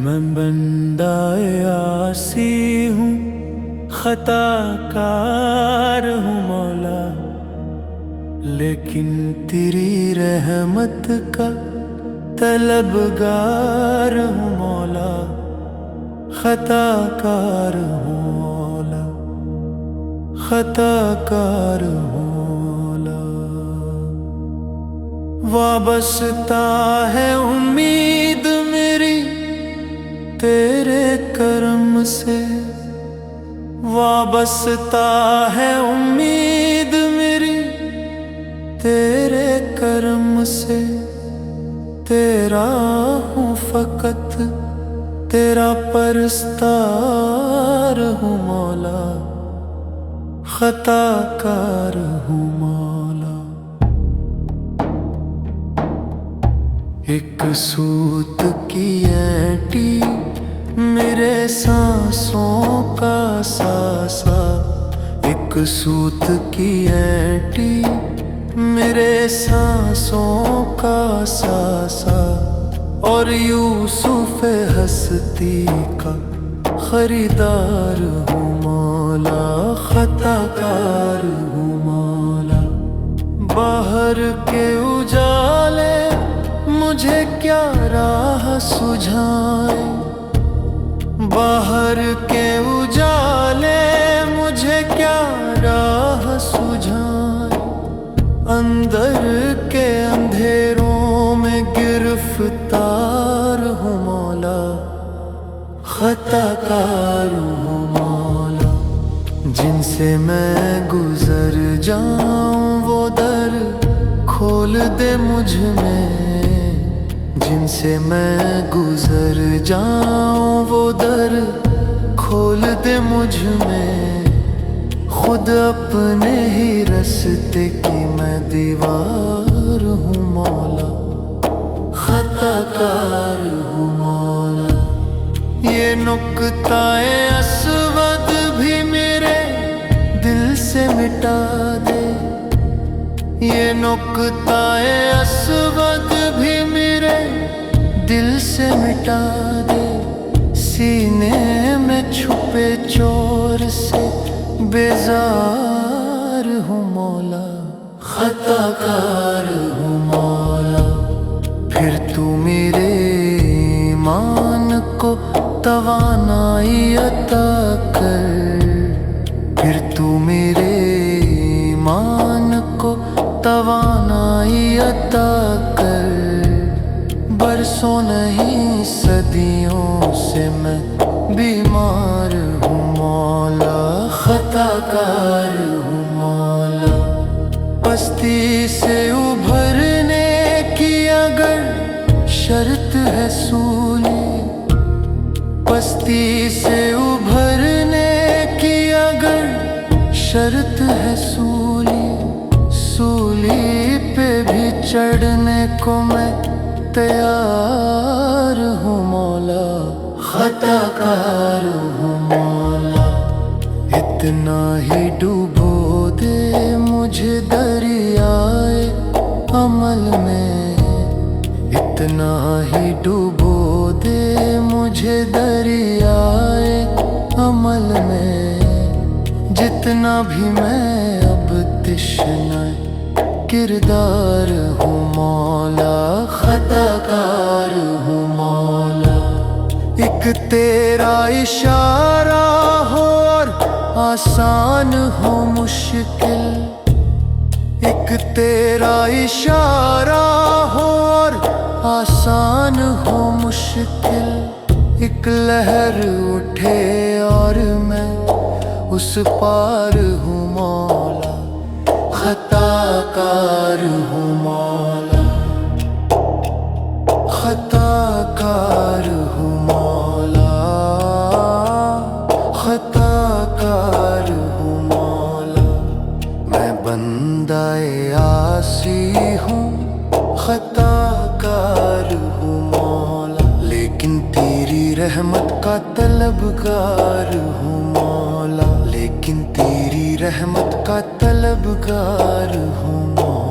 میں بندہ عاصی ہوں، خطا کار ہوں مولا، لیکن تیری رحمت کا طلبگار ہوں مولا، خطا کار ہوں مولا، خطا کار ہوں مولا۔ وابستہ ہے امید میری تیرے کرم سے، وابستہ ہے امید میری تیرے کرم سے، تیرا ہوں فقط تیرا پرستار ہوں مولا، خطا کار ہوں مولا۔ ایک سوت کی اینٹی میرے سانسوں کا ساسا، ایک سوت کی اینٹی میرے سانسوں کا ساسا، اور یوسف ہستی کا خریدار ہوں مولا، خطا کار ہوں مولا۔ باہر کے اجالے مجھے کیا راہ سجھائیں، باہر کے اجالے مجھے کیا راہ سجھائیں، اندر کے اندھیروں میں گرفتار ہوں مولا، خطا کار ہوں مولا۔ جن سے میں گزر جاؤں وہ در کھول دے مجھ میں، جن سے میں گزر جاؤں وہ در کھول دے مجھ میں، خود اپنے ہی رستے کی میں دیوار ہوں مولا، خطا کار ہوں مولا۔ یہ نقطہ اسود بھی میرے دل سے مٹا دے، یہ نقطہ اسود بھی میرے دل سے مٹا دے، سینے میں چھپے چور سے بیزار ہوں مولا، خطا کار ہوں مولا۔ پھر تو میرے ایمان کو توانائی عطا کر، پھر تو میرے ایمان کو توانائی عطا کر، برسوں نہیں صدیوں سے میں بیمار ہوں مولا، خطا کار ہوں مولا۔ پستی سے ابھرنے کی اگر شرط ہے سولی، پستی سے ابھرنے کی اگر شرط ہے سولی، سولی پہ بھی چڑھنے کو میں تیار ہوں مولا، خطا کار ہوں مولا۔ اتنا ہی ڈوبو دے مجھے دریائے عمل میں، اتنا ہی ڈوبو دے مجھے دریائے عمل میں، جتنا بھی میں اب تشنہ کردار ہوں مولا، خطا کار ہوں مولا۔ ایک تیرا اشارہ ہو اور آسان ہو مشکل، ایک تیرا اشارہ ہو اور آسان ہو مشکل، ایک لہر اٹھے اور میں اس پار ہوں مولا، خطا کار ہوں مولا، خطا کار ہوں مولا، خطا کار ہوں مولا۔ میں بندہ عاصی ہوں، خطا کار ہوں مولا، لیکن تیری رحمت کا طلبگار ہوں مولا، لیکن تیری رحمت کا طلبگار ہوں مولا۔